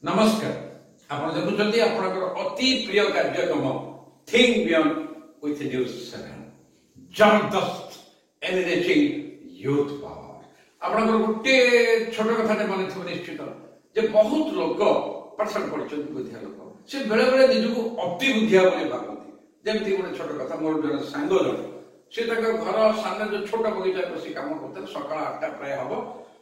नमस्कार आपण देखुछंती आपनकर अति प्रिय कार्यक्रम थिंक बियॉन्ड विथ न्यूज 7 जबरदस्त एनरिचिंग यूथ पावर आपनकर गुटे छोट कथा मन थो निश्चित जे बहुत लोक पाठशाठ पढ़ी बुद्धिया लोक से बेले बेले निजको अति बुद्धिया बोली भाबती जेमती गोटे छोट कथा मोर जन सांग जन से घर सामने जो छोट बगीचा बस कम करते सकाल 8टा प्राय हम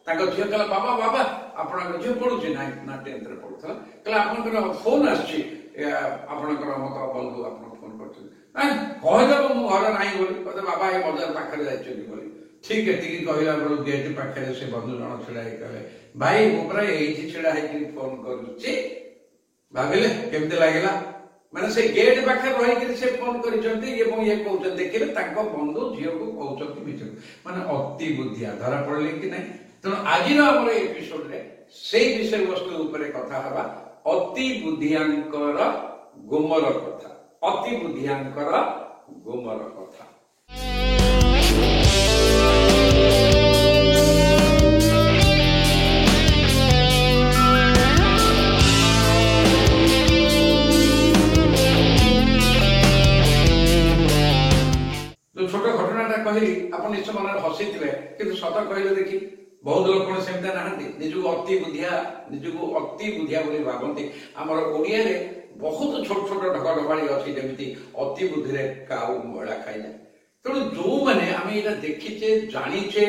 ताको झियो कहला बाबा बाबा आपन झियो पढुछि ना 10th रे पढुथला कहला आपनकर फोन आछि आपनकर मत बंधु आपन फोन करछि कहला मु घर नाही बोली कहते बाबा ए बाजार पाखरे जाइछथि बोली ठीक है टिकी कहला बरो गेट पाखरे से बंधु जण छडा हे कहले भाई ऊपर एठी छडा हे कि फोन करूछि भाबिले केमते लागला माने से गेट पाखरे रहि कि से फोन करिसंती एवं ये कहउछन देखिले ताको बंधु झियो को कहउछन बिचर माने अति बुद्धिया धरा पड़ले कि नहीं तेणु आज एपिसोड रे से विषय वस्तु उपरे कथा हवा अति बुद्धियांकर गुमर कथा अति बुद्धियांकर गुमर कथा जो छोट घटनाटा कहली आप निश्चय मन हसी थे कि सत कहले देखी बहुत लोक सेमता नहांती निजको अति बुद्धिया बोली भाबंती हमर ओडिया रे बहुत छोट छोट ढक ढकाली अछि जेमिति अति बुद्धि रे काउ मळा खाइ जाय तेणु जो माने आमे एटा देखिचे जानिचे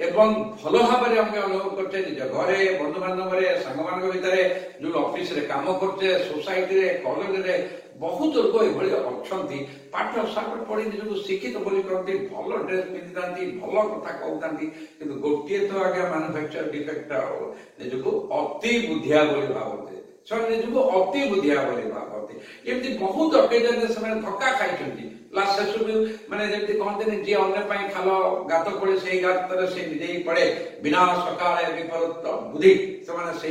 एवं भल भाव अनुभव करते निज घरे बंधु बांधव सांग मान भितर जो ऑफिस रे काम करते सोसाइटी रे कॉलेज रे बहुत लोक एभली अच्छी पाठ साठ पढ़ी निजको शिक्षित बोली करती भल ड्रेस पिंधि भल कथा कहते कि गोटे तो आगे मैन्युफैक्चर डिफेक्ट निजको अति बुद्धिया बोली भावते निजको अति बुद्धिया बोली भावते एमती बहुत अकेजन से धक्का खाई लास्ट शेष माने जेमती कहते जे अन्य खाल गात पड़े से गात से निजे पड़े बिना सकाले विपरीत बुद्धि से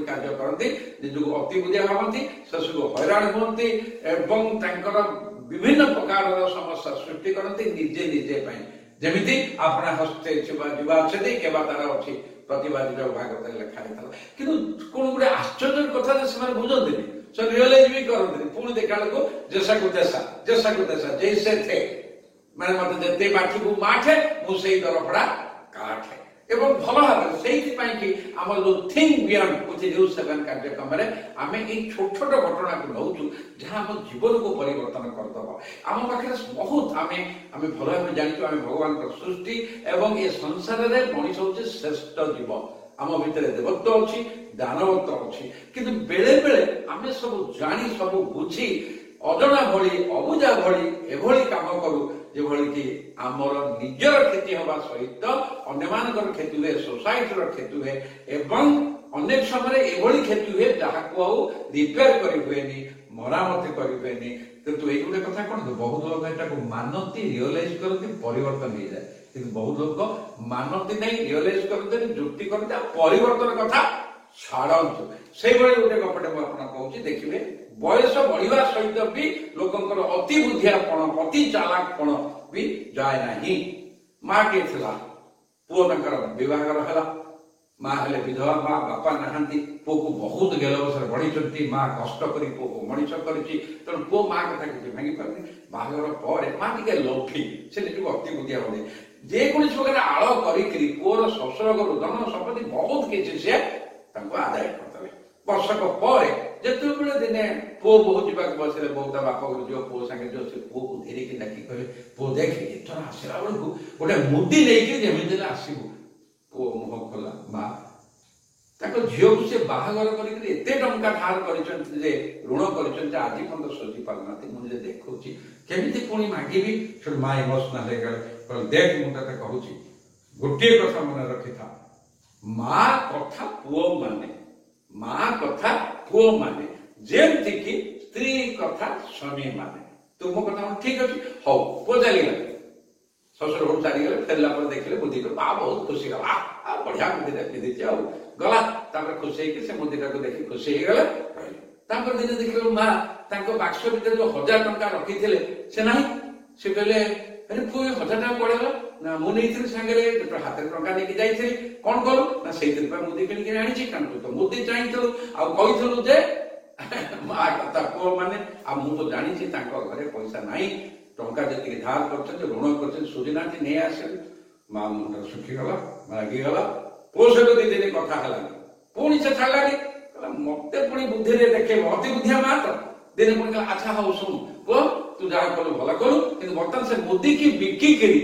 कार्य करती निजको अति बुद्धिया भावती शेष को हैरान होती एवं विभिन्न प्रकार समस्या सृष्टि करती निजे निजे जमीती अपना हस्ते जीवाक्षति केबा तार अछि प्रतिवादी भागवत लेखा है किंतु कोन गुडे आश्चर्य कथा से बुझंती से रियलाइज भी करते पुणी देखा को जैसा को तैसा जैसे थे मैंने मत देते बाठी को माठे मु सेही दरफड़ा काठे एवं भल भाव से आम जो थिंक बियॉन्ड विथ न्यूज 7 कार्यक्रम आम ये छोट छोट घटना को नौचु जहाँ आम जीवन को परिवर्तन करदब आम पाखे बहुत आम भल भाव जानी आम भगवान सृष्टि एवं ये संसार में मनीष हूँ श्रेष्ठ जीव आम भितर देवत्व अच्छी दानवत्व अच्छी किंतु बेले बेले आम सब जानी सब बुझी अजना भली अबुझा भली एभली काम करू जेभली कि आमर निजर क्षति हवा सहित अन्य मानकर क्षति हुए सोसाइटी क्षति हुए एवं अनेक समय एभली क्षति हुए जहाँ को रिपेयर करी हुएनी मरामती करी हुएनी किंतु ये गोटे कथा कौन बहुत लोग एटाको मानती रियलाइज करती परिवर्तन हो जाए किंतु बहुत लोग मानती नहीं रियलाइज करते जुक्ति करते परिवर्तन कथा छाड़ू से गोटे गपटे मुझे देखिए बयस बढ़िया सहित भी लोकंकर अति बुद्धियापण अति चालाकपण भी जाए नहीं माँ के थिला पुओ तंकर विवाहर है माँ हेले विधवा माँ बापा नहांती पुओ को बहुत गेल बसर बढ़ी माँ कष्ट करी पुओ को मनीष करी तेणु पुओ माँ कथा किसी भांगी पारे बाहागर पर माँ टे लौठी से निजको अति बुद्धिया बोले जेकोसी प्रकार आड़ करी पुओर शशुर घर धन संपत्ति बहुत किसी से आदाय करते वर्षक पर जिते दिने पुओ बोह जावाक बसले बहुत बाप घर जो पुओ सागे जो से पुओ को धीरे डाकी कहे पुओ देख एथर आसला बेलू गोटे मुदी नहीं जमी आसबू पुओ मुह खोला माँ झील को सी बाहागर करते टंका धार कर ऋण कर आज पर्यटन सोची पारना मुझे देखी केमी पुणी मागिबी माँ इमोशनाल देख मुझे कहूँ गोटे कथा मन रखी था माँ कथा पुओ माने जेमती कि स्त्री कथा स्वामी माने तो मो कथा ठीक अच्छे हौ पुओ चलीगले शशुर घर चलीगले फेरला देखिले बुद्धि बहुत खुशी गला बढ़िया मुदीटा पिंधि गला खुशी से मुदीटा को देखी खुशी गले दिन देखिए माँ बाक्स भर जो 1000 टंका रखी से ना से कहले अरे पुओ 1000 टंका पड़ेगा ନା ମୁଁ ନେଇଥିଲି ସାଙ୍ଗରେ ହାତରେ ଟଙ୍କା ନେଇକି ଯାଇଥିଲି କଣ କଲୁ ନା ସେଇଥିପାଇଁ ମୁଦି କିଣିକି ଆଣିଛି କାରଣ ତୁ ତ ମୁଦି ଚାହିଁଥିଲୁ ଆଉ କହିଥିଲୁ ଯେ ମା କଥା ପୁଅ ମାନେ ଆଉ ମୁଁ ତ ଜାଣିଛି ତାଙ୍କ ଘରେ ପଇସା ନାହିଁ ଟଙ୍କା ଯେତିକି ଧାର କରିଛନ୍ତି ଋଣ କରିଛନ୍ତି ସୁଝି ନାହାନ୍ତି ନେଇ ଆସିଲେ ମା ମୁଣ୍ଡ ଶୁଖିଗଲା ମାଗିଗଲା ପୁଅ ସହିତ 2 ଦିନ କଥା ହେଲାନି ପୁଣି ସେ ଛାଡ଼ିଲାନି କହିଲା ମତେ ପୁଣି ବୁଦ୍ଧିରେ ଦେଖେଇବ ଅତି ବୁଦ୍ଧିଆ ମା ତ ଦିନେ ପୁଣି କହିଲା ଆଚ୍ଛା ହଉ ଶୁଣୁ ପୁଅ ତୁ ଯାହା କଲୁ ଭଲ କଲୁ କିନ୍ତୁ ବର୍ତ୍ତମାନ ସେ ମୁଦିକି ବିକିକିରି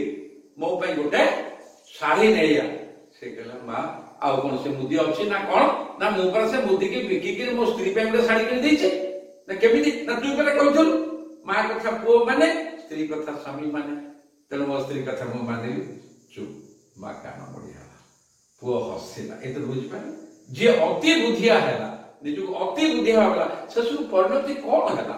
ମୋ ପାଇଁ ଗୋଟେ ଶାଢୀ ନେଇଆ ସେ କହିଲା ମା ଆଉ କଣ ସେ ମୁଦି ଅଛି ନା କଣ ନା ମୁଁ ପରା ସେ ମୁଦିକି ବିକିକିରି ମୋ ସ୍ତ୍ରୀ ପାଇଁ ଗୋଟେ ଶାଢୀ କିଣି ଦେଇଛି ନା କେମିତି ନା ତୁ ପରା କହିଥିଲୁ ମା କଥା ପୁଅ ମାନେ ସ୍ତ୍ରୀ କଥା ସ୍ୱାମୀ ମାନେ ତେଣୁ ମୋ ସ୍ତ୍ରୀ କଥା ମୁଁ ମାନିଲି ଚୁପ୍ ମା କାନ ବଢିଗଲା ପୁଅ ହସିଲା ଏତେ ବୁଝିପାରିଲେ ଯିଏ ଅତି ବୁଦ୍ଧିଆ ହେଲା ନିଜକୁ ଅତି ବୁଦ୍ଧିଆ ଭାବିଲା ସେସବୁ ପରିଣତି କଣ ହେଲା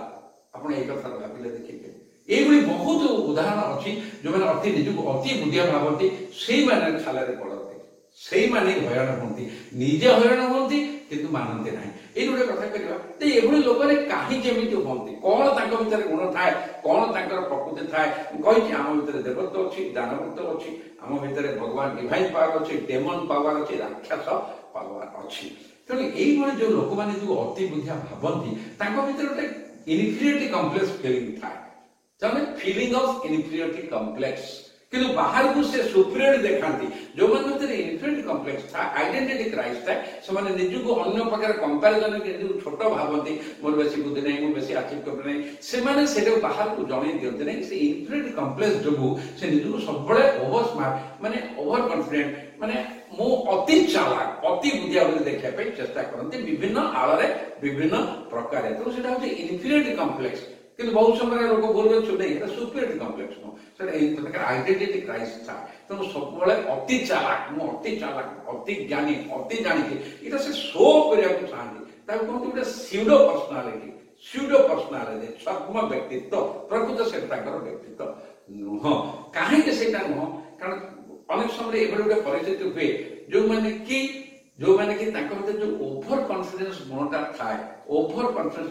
ଆପଣ ଏଇ କଥା ଭାବିଲେ ଦେଖିବେ এইভাবে ବହୁତ ଉଦାହରଣ ଅଛି ଯେଉଁମାନେ ଅତି ନିଜକୁ ଅତି ବୁଦ୍ଧିଆ ଭାବନ୍ତି ସେଇମାନେ ଖାଲରେ ପଡ଼ନ୍ତି ସେଇମାନେ ହଇରାଣ ହୁଅନ୍ତି ନିଜେ ହଇରାଣ ହୁଅନ୍ତି କିନ୍ତୁ ମାନନ୍ତି ନାହିଁ ଏଇ ଗୋଟେ କଥା କରିବା ଯେ ଏଭଳି ଲୋକରେ କାହିଁକି ଏମିତି ହୁଅନ୍ତି କଣ ତାଙ୍କ ଭିତରେ ଗୁଣ ଥାଏ କଣ ତାଙ୍କର ପ୍ରକୃତି ଥାଏ ମୁଁ କହିଛି ଆମ ଭିତରେ ଦେବତ୍ୱ ଅଛି ଦାନବତ୍ୱ ଅଛି ଆମ ଭିତରେ ଭଗବାନ ଡିଭାଇନ ପାୱାର ଅଛି ଡେମନ ପାୱାର ଅଛି ରାକ୍ଷସ ପାୱାର ଅଛି ତେଣୁ ଏଇଭଳି ଯୋଉ ଲୋକମାନେ ଯୋଉ ଅତି ବୁଦ୍ଧିଆ ଭାବନ୍ତି ତାଙ୍କ ଭିତରେ ଗୋଟେ ଇନଫିରିୟରିଟି କମ୍ପ୍ଲେକ୍ସ ଫିଲିଂ ଥାଏ ତାମାନେ ଫିଲିଂ ଅଫ ଇନଫିରିୟରିଟି କମ୍ପ୍ଲେକ୍ସ କିନ୍ତୁ ବାହାରକୁ ସେ ସୁପିରିୟର ଦେଖାନ୍ତି ଯୋଉମାନଙ୍କ ଭିତରେ ଇନଫିରିୟରିଟି କମ୍ପ୍ଲେକ୍ସ ଥାଏ ଆଇଡେଣ୍ଟିଟି କ୍ରାଇସ୍ ଥାଏ ସେମାନେ ନିଜକୁ ଅନ୍ୟ ପାଖରେ କମ୍ପାରିଜନ ନିଜକୁ ଛୋଟ ଭାବନ୍ତି ମୋର ବେଶୀ ବୁଦ୍ଧି ନାହିଁ ମୁଁ ବେଶୀ ଆଚିଭ କରିବି ନାହିଁ ସେମାନେ ସେଟାକୁ ବାହାରକୁ ଜଣେଇ ଦିଅନ୍ତି ନାହିଁ ସେ ଇନଫିରିୟରିଟି କମ୍ପ୍ଲେକ୍ସ ଯୋଗୁଁ ସେ ନିଜକୁ ସବୁବେଳେ ଓଭର ସ୍ମାର୍ଟ ମାନେ ଓଭର କନଫିଡେଣ୍ଟ ମାନେ ମୁଁ ଅତି ଚାଲାକ ଅତି ବୁଦ୍ଧିଆ ବୋଲି ଦେଖିବା ପାଇଁ ଚେଷ୍ଟା କରନ୍ତି ବିଭିନ୍ନ ଆଳରେ ବିଭିନ୍ନ ପ୍ରକାର ତେଣୁ ସେଟା ହଉଛି ଇନଫିରିୟରିଟି କମ୍ପ୍ଲେକ୍ସ କିନ୍ତୁ ବହୁତ ସମୟରେ ଲୋକ ଭୁଲ ବୁଝୁଛନ୍ତି ଏଇଟା ସୁପିରିୟରିଟି କମ୍ପ୍ଲେକ୍ସ ନୁହଁ ସେଟା ଆଇଡେଣ୍ଟିଟି କ୍ରାଇସ୍ ଥାଏ ତେଣୁ ସବୁବେଳେ ଅତି ଚାଲାକ ମୁଁ ଅତି ଚାଲାକ ଅତି ଜ୍ଞାନୀ ଅତି ଜାଣିଛି ଏଇଟା ସେ ଶୋ କରିବାକୁ ଚାହାନ୍ତି ତାକୁ କୁହନ୍ତି ଗୋଟେ ସ୍ୟୁଡୋ ପର୍ସନାଲିଟି ଛଦ୍ମ ବ୍ୟକ୍ତିତ୍ୱ ପ୍ରକୃତ ସେଟା ତାଙ୍କର ବ୍ୟକ୍ତିତ୍ୱ ନୁହଁ କାହିଁକି ସେଇଟା ନୁହଁ କାରଣ ଅନେକ ସମୟରେ ଏଭଳି ଗୋଟେ ପରିସ୍ଥିତି ହୁଏ ଯୋଉମାନେ କି ତାଙ୍କ ଭିତରେ ଯୋଉ ଓଭର କନଫିଡେନ୍ସ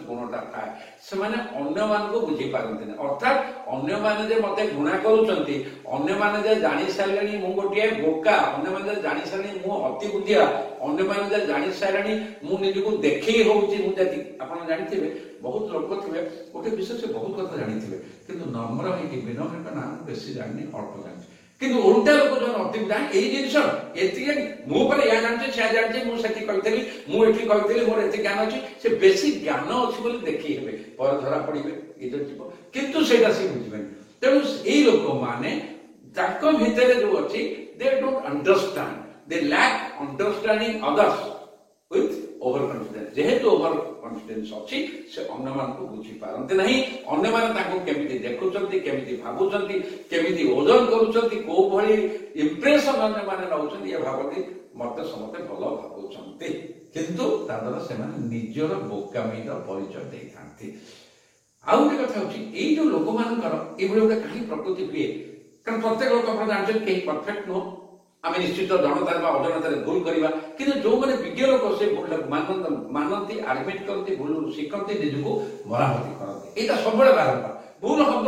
ଗୁଣଟା ଥାଏ ସେମାନେ ଅନ୍ୟମାନଙ୍କୁ ବୁଝିପାରନ୍ତିନି ଅର୍ଥାତ୍ ଅନ୍ୟମାନେ ଯେ ମତେ ଘୃଣା କରୁଛନ୍ତି ଅନ୍ୟମାନେ ଯେ ଜାଣି ସାରିଲେଣି ମୁଁ ଗୋଟିଏ ବୋକା ଅନ୍ୟମାନେ ଯେ ଜାଣି ସାରିଲେଣି ମୁଁ ଅତି ବୁଦ୍ଧିଆ ଅନ୍ୟମାନେ ଯେ ଜାଣି ସାରିଲେଣି ମୁଁ ନିଜକୁ ଦେଖେଇ ହଉଛି ମୁଁ ଯେତିକି ଆପଣ ଜାଣିଥିବେ ବହୁତ ଲୋକ ଥିବେ ଗୋଟେ ବିଷୟ ସେ ବହୁତ କଥା ଜାଣିଥିବେ କିନ୍ତୁ ନମ୍ର ହେଇକି ବିନମ୍ରଙ୍କ ନାଁ ବେଶୀ ଜାଣିନି ଅଳ୍ପ ଜାଣିଛି କିନ୍ତୁ ଓଲଟା ଲୋକ ଜଣେ ଅତି ବୁଦ୍ଧିଆ ଏଇ ଜିନିଷ ଏତିକି ମୁଁ ପରେ ଏହା ଜାଣିଛି ସେୟା ଜାଣିଛି ମୁଁ ସେଠି କହିଥିଲି ମୁଁ ଏଠି କହିଥିଲି ମୋର ଏତେ ଜ୍ଞାନ ଅଛି ସେ ବେଶୀ ଜ୍ଞାନ ଅଛି ବୋଲି ଦେଖେଇ ହେବେ ପରେ ଧରା ପଡିବେ ଏଇଟା ଯିବ କିନ୍ତୁ ସେଇଟା ସେ ବୁଝିବେନି ତେଣୁ ଏଇ ଲୋକମାନେ ତାଙ୍କ ଭିତରେ ଯୋଉ ଅଛି they don't understand they lack understanding others with over confidence ଯେହେତୁ ଓଭର କନଫିଡେନ୍ସ ଅଛି ସେ ଅନ୍ୟମାନଙ୍କୁ ବୁଝିପାରନ୍ତି ନାହିଁ ଅନ୍ୟମାନେ ତାଙ୍କୁ କେମିତି ଦେଖୁଛନ୍ତି କେମିତି ଭାବୁଛନ୍ତି କେମିତି ଓଜନ କରୁଛନ୍ତି କୋଉ ଭଳି ଇମ୍ପ୍ରେସନ ଅନ୍ୟମାନେ ନେଉଛନ୍ତି ଏ ଭାବନ୍ତି ମତେ ସମସ୍ତେ ଭଲ ଭାବୁଛନ୍ତି କିନ୍ତୁ ତା ଦ୍ୱାରା ସେମାନେ ନିଜର ବୋକାମିର ପରିଚୟ ଦେଇଥାନ୍ତି ଆଉ ଗୋଟେ କଥା ହଉଛି ଏଇ ଯୋଉ ଲୋକମାନଙ୍କର ଏଇଭଳି ଗୋଟେ କାହିଁ ପ୍ରକୃତି ହୁଏ କାରଣ ପ୍ରତ୍ୟେକ ଲୋକ ଆପଣ ଜାଣିଛନ୍ତି କେହି ପରଫେକ୍ଟ ନୁହଁ ଆମେ ନିଶ୍ଚିତ ଜଣତାରେ ବା ଅଜଣତାରେ ଭୁଲ କରିବା କିନ୍ତୁ ଯୋଉମାନେ ବିଜ୍ଞ ଲୋକ ସେ ଭୁଲଟାକୁ ମାନନ୍ତି ଆଡମିଟ କରନ୍ତି ଭୁଲ ଶିଖନ୍ତି ନିଜକୁ ମରାମତି କରନ୍ତି ଏଇଟା ସବୁବେଳେ ବାରମ୍ବାର ଭୁଲ ହବ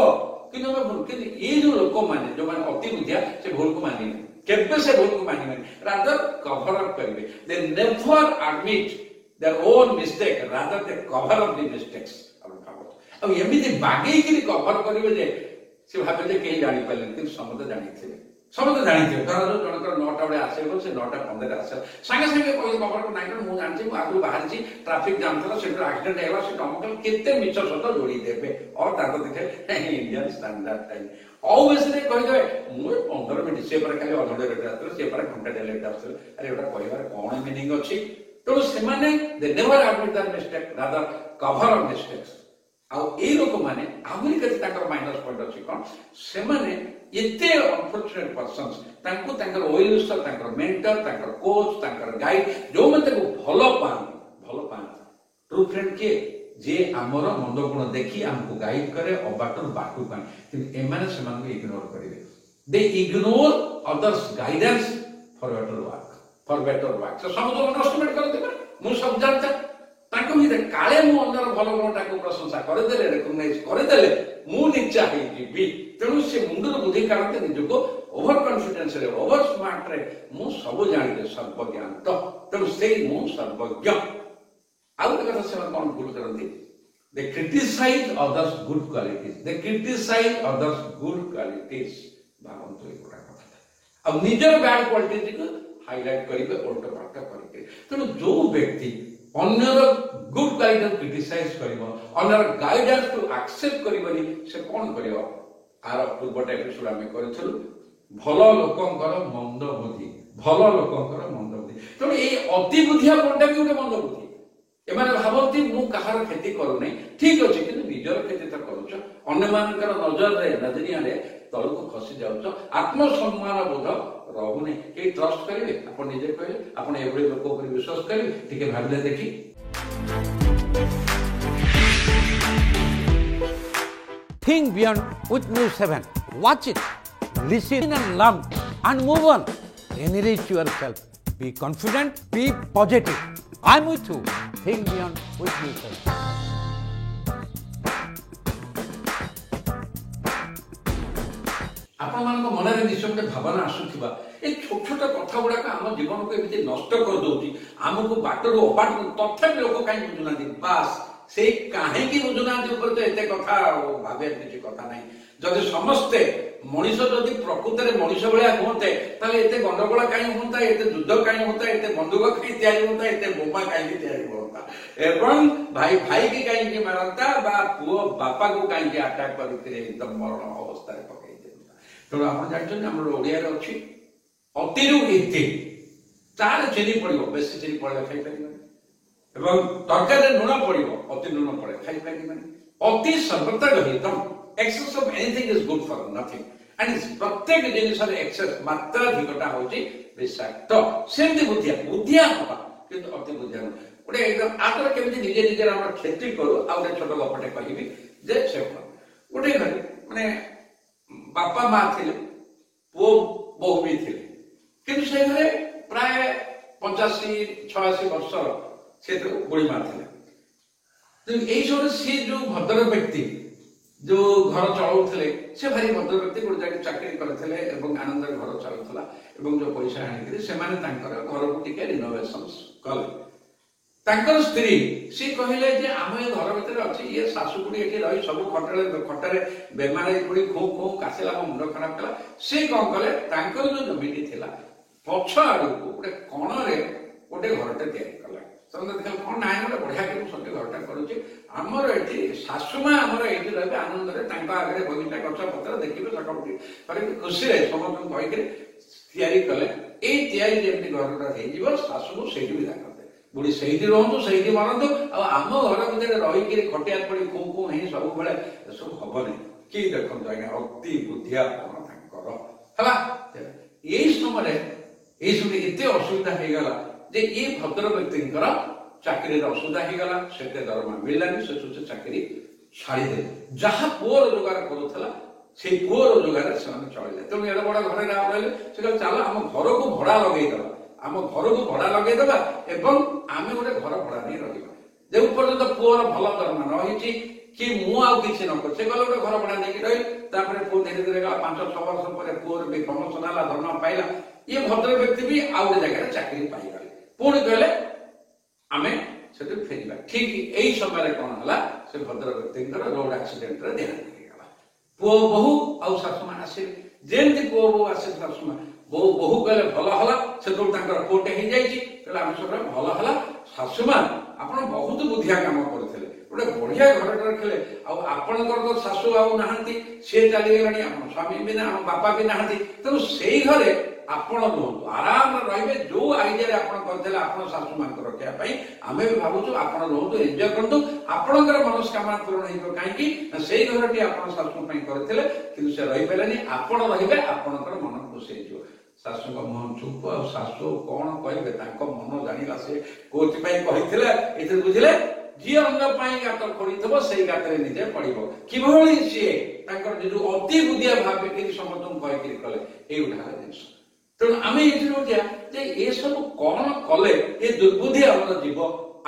କିନ୍ତୁ ଆମେ ଭୁଲ କିନ୍ତୁ ଏଇ ଯୋଉ ଲୋକମାନେ ଯୋଉମାନେ ଅତି ବୁଦ୍ଧିଆ ସେ ଭୁଲକୁ ମାନିବେ କେବେ ସେ ଭୁଲକୁ ମାନିବେନି ରାଦର କଭର ଅପ୍ କରିବେ they never admit their own mistake rather they cover up the mistakes ଆଉ ଏମିତି ବାଗେଇକିରି କଭର କରିବେ ଯେ ସେ ଭାବେ ଯେ କେହି ଜାଣିପାରିଲେନି କିନ୍ତୁ ସମସ୍ତେ ଜାଣିଥିବେ ଧର ଯୋଉ ଜଣଙ୍କର 9ଟା ବେଳେ ଆସିବ ସେ 9:15 ଆସିବ ସାଙ୍ଗେ ସାଙ୍ଗେ କଭର ନାଇଁ ମୁଁ ଜାଣିଛି ମୁଁ ଆଗରୁ ବାହାରିଛି ଟ୍ରାଫିକ ଜାମ୍ ଥିଲା ସେଠୁ ଆକ୍ସିଡେଣ୍ଟ ହେଇଗଲା ସେ ଟମକଲ କେତେ ମିଛ ସତ ଯୋଡ଼ି ଦେବେ ଆଉ ତାଙ୍କ ଦେଖେ ଇଣ୍ଡିଆନ ଷ୍ଟାଣ୍ଡାର୍ଡ ଟାଇମ ଅବଶ୍ୟ କହିଦେବେ ମୁଁ 15 ମିନିଟ୍ ସେ ପରେ ଖାଲି ଅଧଘଣ୍ଟା ଲେଟ୍ ଆସିଥିଲେ ସେ ପରେ ଘଣ୍ଟାଟେ ଲେଟ୍ ଆସିଥିଲେ ଆରେ ଏଗୁଡ଼ା କହିବାର କଣ ମିନିଂ ଅଛି ତେଣୁ ସେମାନେ they never admit their mistake rather cover of mistakes ଆଉ ଏଇ ଲୋକମାନେ ଆହୁରି କେତେ ତାଙ୍କର ମାଇନସ ପଏଣ୍ଟ ଅଛି କଣ ସେମାନେ ଏତେ ଅନଫର୍ଚୁନେଟ ପର୍ସନ୍ସ ତାଙ୍କୁ ତାଙ୍କର ୱେଲୱିଶର ତାଙ୍କର ମେଣ୍ଟର ତାଙ୍କର କୋଚ୍ ତାଙ୍କର ଗାଇଡ ଯୋଉମାନେ ତାକୁ ଭଲ ପାଆନ୍ତି ଟ୍ରୁ ଫ୍ରେଣ୍ଡ କିଏ ଯିଏ ଆମର ମନ୍ଦ ଗୁଣ ଦେଖି ଆମକୁ ଗାଇଡ କରେ ଅବାଟରୁ ବାଟକୁ ଆଣେ କିନ୍ତୁ ଏମାନେ ସେମାନଙ୍କୁ ଇଗ୍ନୋର କରିବେ ଦେ ଇଗ୍ନୋର ଅଦର୍ସ ଗାଇଡାନ୍ସ ଫର ବେଟର ୱାର୍କ ସେ ସମସ୍ତଙ୍କୁ ଅଣ୍ଡରଷ୍ଟାଣ୍ଡ କରନ୍ତି ମୁଁ ସବୁ ଜାଣିଥାଏ ତାଙ୍କ ଭିତରେ କାଳେ ମୁଁ ଅନ୍ୟର ଭଲ ଗୁଣଟାକୁ ପ୍ରଶଂସା କରିଦେଲେ ରେକଗ୍ନାଇଜ କରିଦେଲେ ମୁଁ ନିଚା ହେଇଯିବି तेणु से मुंडर बुद्धि कारण निजको ओवर कॉन्फिडेंस रे ओवर स्मार्ट रे मु सब जानि सर्वज्ञान तो तेणु से मु सर्वज्ञ आउ कथा से कौन भूल करती दे क्रिटिसाइज अदर्स गुड क्वालिटीज दे क्रिटिसाइज अदर्स गुड क्वालिटीज भावंतु एटा कथा अब निजर बैड क्वालिटीज को हाईलाइट करिवे उल्टा पाल्टा करिवे तेणु जो व्यक्ति अन्यर गुड क्वालिटी क्रिटिसाइज करिवो अन्यर गाइडेंस टू एक्सेप्ट करिवनी से कोन करिवो आर पूर्वटा एपिसोड आमे करथलु भल लोकंकर मंद बुद्धि भल लोकंकर मंद बुद्धि तेणु ये अति बुद्धिया कोनटा भी गोटे मंद बुद्धि एमाने भावती मु कहार खेती करू नै ठीक अछि किंतु निजर खेती त करूछ अन्य मानकर नजर रे नजरिया रे तळको खसी जाउछ आत्मसम्मान बोध रहु नै के ट्रस्ट करिवे आपण निजे कहले आपण एभଳି लोक ऊपर विश्वास करिवे ठीक भाबिले देखि Think beyond with News 7. Watch it, listen and learn and move on. Enrich yourself. Be confident, be positive. I'm with you. Think beyond with News 7. आपण मान मन रे निश्चय गोटे भावना आसुथिबा ए छोट छोट कथा गुडा आम जीवन को एमती नष्ट कर दउची हमको बाटरो अबाट तथापि लोक काई बुझुना दि बास से काहे की बुझुना दि ऊपर तो एते कथा भाबे किछि कथा नै जदि समस्ते मनीष जदि प्रकृति रे मनीष भलिया होते ताले एते गंडगोळ काई होता एते युद्ध काई होता एते बंदूक काई तयारी होता एते बोमा काई तयारी होता एवं भाई भाई की काई की मारता बा पुओ बापा को काई की अटैक करते एकदम मरण अवस्था रे पकई देता तो आपण जानछन हमर ओडिया रे अछि अतिरु इति तार चेनी पड़िबो बेसी चेनी पड़ले खाइ परिबो एवं तरकारी लुण पड़िबो अति लुण पड़े खाइ परिबो अति सर्वत्र गहितम excess of anything is good for nothing and प्रत्येक जिनिस रे एक्सेस मात्रा अधिकटा होची विषाक्त सेमति बुद्धिया होबा किंतु अति बुद्धिया ओडे एकदम आतर केमिति निजे निजे हमर खेती करू आ ओडे छोट गपटे कहिबी जे से ओडे घरे माने बापा मां थिले पो बहु भी थिले किंतु से घरे प्राय 85-86 वर्ष से तो बुढ़ी मां थिले तो एई सब से जो भद्र व्यक्ति जो घर चलाउथले से भारी भद्र व्यक्ति गोटे जाके चाकरी करथिले एवं आनंद घर चलुथला एवं जो पैसा आनिकरी से माने तांकर घर को टिके रिनोवेशंस कले तांकर स्त्री से कहले जे आमे घर भीतर अछि ये सासुकुडी एठी रही सब खटरे बेमार पड़ी खो खो कासेला मुंड खराब कला से कोन कले तांकर जो जमीटी थिला पछ आडू गोटे कोण रे गोटे घरटे तयारी कला समझ देखल कोन नाय गोटे बढ़िया के सटे घरटा करूची हमर एठी सासुमा हमर एठी रहबे आनंद रे तांका आगे बगीचा गछ पत्र देखिबे सकाउटी पर खुशी रे समस्त कहि के तयारी कले ए तयारी जेमति घरटा हे जीव सासु को सेठी विदा करते बुढ़ी सही रहतु सही मारतु आम घर भीतर रही खटिया पड़ी खो खो नहीं सब बेले सब हम नहीं कि देखो आज्ञा अति बुद्धिया यही समय सब एत असुविधा हो गला जे ये भद्र व्यक्ति चाकरी असुविधा हो गला से दरमा मिललानी से चाकरी छाड़ीदे जहाँ पुअर रोजगार करूला से पुअर रोजगार से चलिए तेणु एड बड़ा घर रही से चल आम घर को भड़ा लगेदे आम घर को भड़ा लगेदे एवं आम गोटे घर भड़ा नहीं रहा जो पर्यटन पुअर भल दरमा रही कि मुझे न कर गले गोटे घर भड़ा नहीं रही पुओ धीरे धीरे गला 5-6 वर्ष पर पुअर भी प्रमोशन है दरमा पाइला ये भद्र व्यक्ति भी आउ गोटे जगह चाकरी पाइगले पुणी कहले आम से फेर ठीक यही समय कौन है से भद्र व्यक्ति रोड एक्सीडेंट देहांत होगा पुओ बहु आउ शाशुमा आसे जेमती पुओ बहु आसे शाशुमा बहु बहु कहले भल हला से पुओटे हो जाए आम सब भल हला शाशुमा आप बहुत बुद्धिया काम करते गोटे बढ़िया घर रखिले आपणकर तो शाशु आउ नहांती सी चलीगलानी आप स्वामी भी ना बापा भी नहांती तेणु से घरे आपण रुहतु आराम रे जो आइडिया आप करते आप शाशु मां रखापी आम भी भावुँ आप रुहतु एंजय करूँ आपणकर मनस्कामना पूरण हो कहीं से घर टी आप शाशु करते कि से रही पारे आपण रे आपणकर मन खुशी हो शाशु मुह चुप आ शाशु कौन कहे मन जाना से कौन बुझे जी अंग गात खोली से गात निजे पड़ो कि सी जो अति बुद्धिया भाव कि समस्त कहीकि कले युवा जिन तेणु आम ये सब कौन कले ये दुर्बुद्धि आम जीव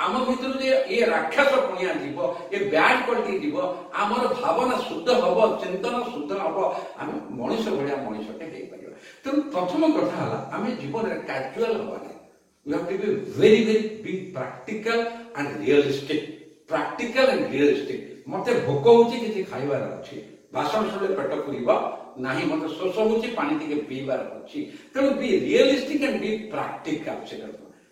आम भीतर ये राक्षस पुणिया जीव ये बैड क्वालिटी जीव आमर भावना शुद्ध हम चिंतन शुद्ध हम आम मनीष भाया मनीषटे हो पार। तेणु प्रथम कथा आम जीवन में कैजुआल हवा we have to be very very be practical and realistic practical and realistic मते भोक होची किछि खाइबार अछि भाषण सुले पेट पुरिबा नाही मते शोष होची पानी टिके पीबार अछि तेणु be realistic and be practical से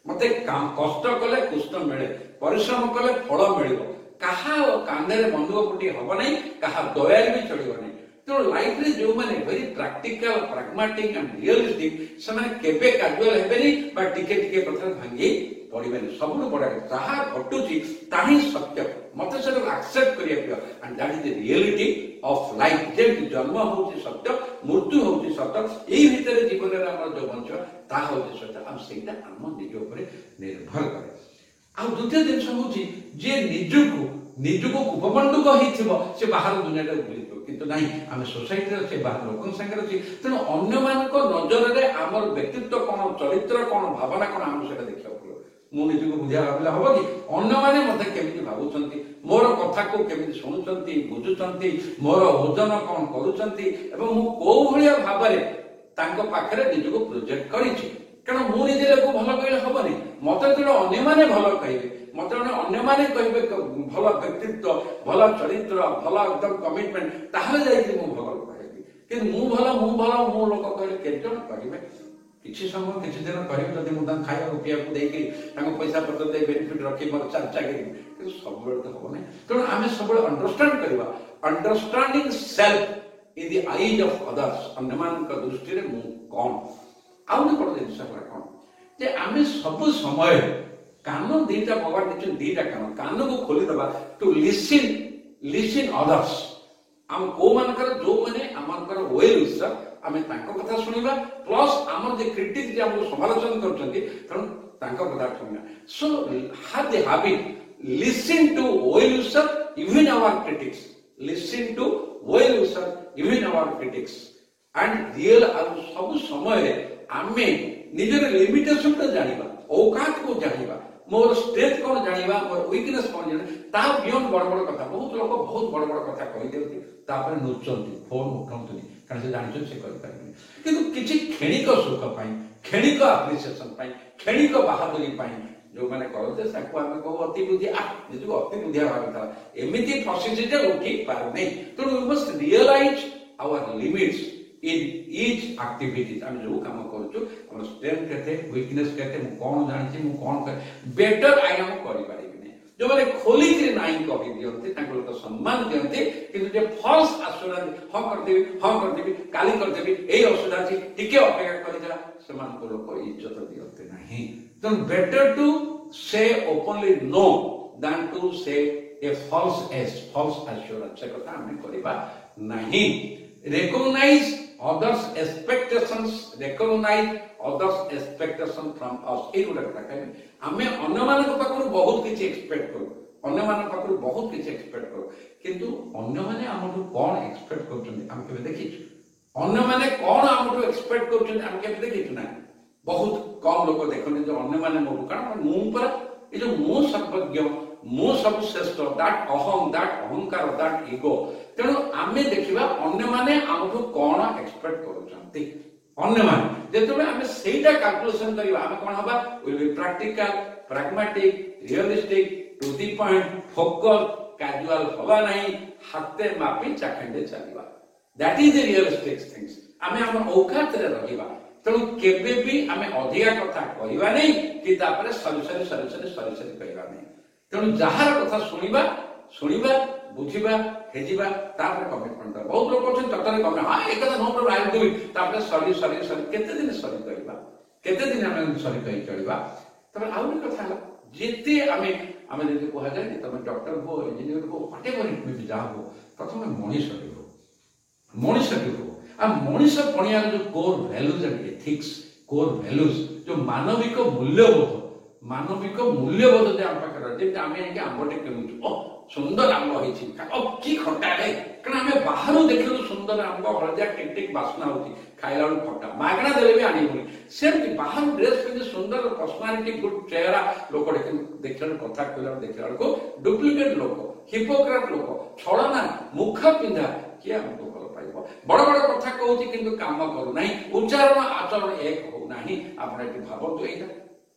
मते काम कष्ट कले कुष्ट मिले परिश्रम कले फल मिलिबो काहा कांदे बंधुक पुटी हबो नै काहा दयार भी चलिबो नै। तेणु लाइफ रे जो माने very practical pragmatic and realistic से माने केबे कैजुअल हेबेनी बा टिके टिके पथर भांगी पड़िबेनी सबनु बडा जहा घटुची ताही सत्य मते से एक्सेप्ट करिया पियो and that is the reality of life जे जन्म होची सत्य मृत्यु होची सत्य एई भितरे जीवन रे हमर जो बंच ता होची सत्य हम सेटा हम निज ऊपर निर्भर करे। आ द्वितीय दिन होची जे निजुको उपबंधुक होइथिबो से बाहर दुनिया रे बुलितो किंतु नाही हम सोसाइटी रे से बाहर लोकन संगे अछि तेनो अन्य मानक नजर रे हमर व्यक्तित्व कोन चरित्र कोन भावना कोन हम सेटा देखियो मु निजुको बुझा भाबिला हबो कि अन्य माने मते केमिति भाबुचंती मोर कथा को केमिति सुनुचंती बुझुचंती मोर ओजन कोन करूचंती एवं मु को भलिया भाबरे तांको पाखरे निजुको प्रोजेक्ट करिछि कारण मु निजे को भलो कहले हबनी मते तो अन्य माने भलो कहबे मते अन्य माने कहबे भलो व्यक्तित्व भलो चरित्र भलो एकदम कमिटमेंट ताहले जाई कि मु भलो कहबी कि मु भलो मु लोक कहले केजन कहबे किछि समय किछि दिन करिब जदि मु दान खाइबा रुपया को देकी ताको पैसा पत्र दे बेनिफिट रखी मोर चर्चा करी कि सब बेले तो होबो नै। तेणु आमे सब बेले अंडरस्टैंड करबा understanding self in the eyes of others अन्यमान का दृष्टि रे मु कोन आउ न पड़ जिंस कोन जे आमे सब समय कान दीटा भगवान दिछन दीटा कान को खोली दबा टू लिसन अदर्स हम को मानकर जो माने आमकर वेल विशर आमे तांको कथा सुनिबा प्लस आमर जे क्रिटिक जे हम समालोचना करछंती तन तांको कथा सुनिबा so have the habit listen to well wisher even our critics listen to well wisher even our critics and real सब समय रे आमे निजर लिमिटेशन तो जानिबा औकात को जानिबा मोर स्ट्रेंथ कोन जानिबा मोर वीकनेस कोन जानिबा ता बियॉन्ड बड़ बड़ कथा बहुत लोग बहुत बड़ बड़ कथा कहि देउती तापर नुचंती फोन उठाउतनी कारण से जानिछन से करि पाइबे किंतु किछि खेणिक सुख पाई खेणिक एप्रिसिएशन पाई खेणिक बहादुरी पाई जो माने करते साको हम को अति बुद्धि निजु अति बुद्धिया भाबता एमिति फसिछि जे उठी पार नै तो we must realize our limits in each activities हम जो काम करछु हमर स्ट्रेंथ केते वीकनेस केते मु कोन जानि मु कोन कर बेटर आई एम करि पारिबे नै जो माने खोली के नाही कहि दियंते ताको लोक सम्मान दियंते किंतु जे फॉल्स एश्योरेंस हम कर देबी काली कर देबी एई असुविधा छी टिके अपेक्षा करि जरा समान को लोक इज्जत दियंते नाही तो बेटर टू से ओपनली नो देन टू से ए फॉल्स एश्योरेंस से कथा हम करिबा नाही recognize others expectations from us ए गुडा कथा कहबे हमें अन्य मानक पाखरु बहुत किछि एक्सपेक्ट करू अन्य मानक पाखरु बहुत किछि एक्सपेक्ट करू किंतु अन्य माने हमहु कोन एक्सपेक्ट करछन हम केबे देखिछु अन्य माने कोन हमहु एक्सपेक्ट करछन हम केबे देखिछु ना बहुत कम लोग देखने जो अन्य माने मोर कारण मु पर ए जो मु सर्वज्ञ मु सब श्रेष्ठ दैट अहंकार दैट ईगो तेणु आमे देखिबा अन्य माने हमहु कोन एक्सपेक्ट करूछंती अन्य माने जेतबे आमे सेटा कैलकुलेशन करिबा आमे कोन हबा will be practical pragmatic realistic to the point focus casual हवा नहीं हाथे मापी चाखंडे चलिबा that is the realistic things आमे हम औकात रे रहिबा तेणु केबे भी आमे अधिका कथा कहिबा नहीं कि तापरे सरी कहिबा नहीं तेणु जहार कथा सुनिबा बुझिबा हेजिबा तापर कमिटमेंट बहुत लोग कहछन ततरे कमे हां एक कथा no problem I will do it तापर सरी केते दिन सरी कहिबा केते दिन हम सरी कहि चलिबा तब आउ कथा जेते आमे जति कोहा जाय तमे डॉक्टर हो इंजीनियर हो व्हाटएवर इट मे बी जा हो प्रथम मनीष हो आ मनीष पणिया जो core values and ethics core values जो मानविक मूल्यबोध जे हम पाकर जे आमे के आंबटे केनु ओ सुंदर आंब होइछि ओ की खटा है कारण आमे बाहर देखिलु सुंदर आंब हळदिया टिक टिक बासना होती खाइला खटा मागणा देले भी आनी सेमती बाहर ड्रेस पिंधि सुंदर पर्सनालिटी गुड चेहरा लोक देखला कथा कहला देखला को डुप्लिकेट लोक हिपोक्रेट लोक छलना मुख पिंधा किए हमको भल पाइब बड़ बड़ कथा कहूँ किंतु काम करू ना उच्चारण आचरण एक हो ना आप भावतु यहाँ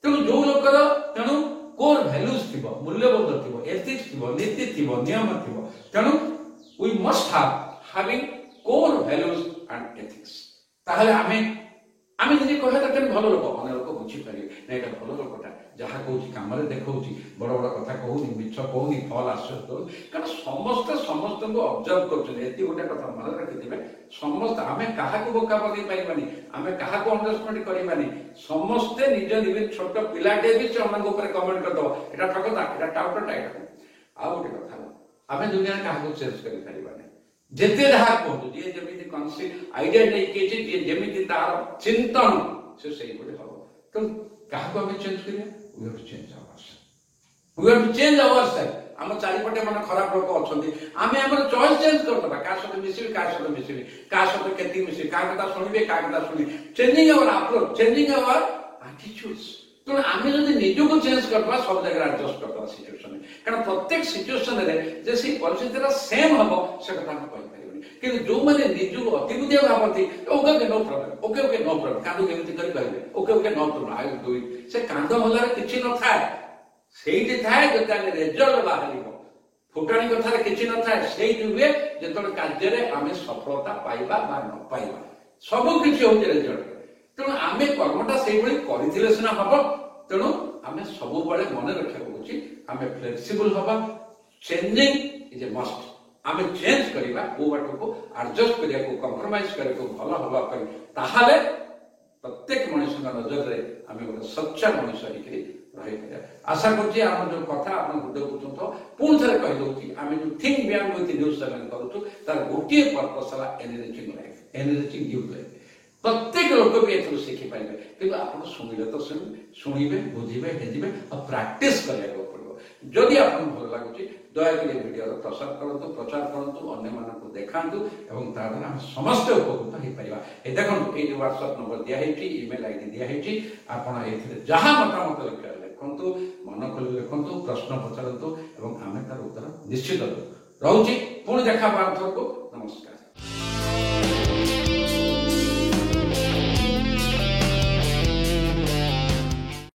तेणु जो लोकर तेणु कोर भैल्यूज थी मूल्यबोध थी एथिक्स थी नीति थी नियम थी तेणु we must having core values and ethics ताहले आमे निजे कहले त भल लोक अन्य लोक बुझी पारे ना एटा भल लोकटा जहाँ कहूँ कम देखा बड़ बड़ कथा कहूनी मिछ कहूनी फल आश्चर्य कहूँ कारण समस्ते समस्त को ऑब्जर्व कर गोटे कथा मन रखिथे समस्त आम क्या बोका बन पारानी आम क्या अंडरस्टैंड करानी समस्ते निज निज छोट पिलाटे भी से अम्मा कमेंट करदे यहाँ ठकता यहाँ टाउटटा यहाँ आउ गोटे कथा आम दुनिया क्या चेंज कर जिते जहाँ कहूँ जी जमी आइडिया नहीं जी जमी तार चिंतन से हम तो क्या चेंज करिया we have to change ourselves we have to change ourselves हम चारिपटे मन खराब लोक अच्छा आम आम चॉइस चेंज करदे क्या सहित मिसबी क्या सहित मिसबी क्या सहित केती मिसबी क्या कथा शुणवे क्या कथा शुणी चेंजिंग अवर अप्रोच चेंजिंग अवर एटीट्यूड्स तेणु आम जब निजक चेंज करवा सब जगह एडजस्ट करवा सिचुएशन कारण प्रत्येक सिचुएशन रे से परिस्थिति सेम हम से कथा हम कहि कि जो मैंने निजु अति बुद्धिया भावती okay no problem okay no problem कांदो केमिति करि पाइबे okay no problem I will do it से कांदो हलार किछि न थाए सेठी थाए जताले रिजल्ट बाहरिबो फुटाणी कथार किछि न थाए सेठी हुए जेतोल कार्य रे आमे सफलता पाइबा बा न पाइबा सब किछि होते रिजल्ट तेणु आमे कर्मटा सेही भली करिथिले सिना हबो तेणु आमे सब बळे मन रखिया होछि आमे फ्लेक्सिबल हबा चेंजिंग इज ए मस्ट आमे चेंज करिबा ओ बाटो को एडजस्ट करिया को कंप्रोमाइज करे को भलो हबा पर ताहाले प्रत्येक मनुष्य नजर रे आमे गोटे सच्चा मनुष्य हिकरी रहि परिया आशा करछि हम जो कथा आपन हृदय को पुन थरे कहि दउछि आमे जो थिंक बियॉन्ड विथ न्यूज 7 करूछु तार गोटे पर्पस हला enriching life enriching give life प्रत्येक लोक भी एथु शिखि पाइबे किंतु आपन सुनिले तो सुनिबे बुझिबे हेजिबे और प्रैक्टिस करिया को पड़िबो जदि आपन भल लागुछि दयाकरी वीडियो प्रचार करतु अन्य मानक देखातु एवं तार हम समस्त उपकृत हो पारिबा ए देखंतु ए व्हाट्सएप नंबर दिया हेछि ईमेल आईडी दिया हेछि आपण एथिरे जहां मतामत लिखंतु मन खोली लिखंतु प्रश्न पचारंतु एवं आमे तार उत्तर निश्चित रहउछि पुଣି देखा बार को नमस्कार।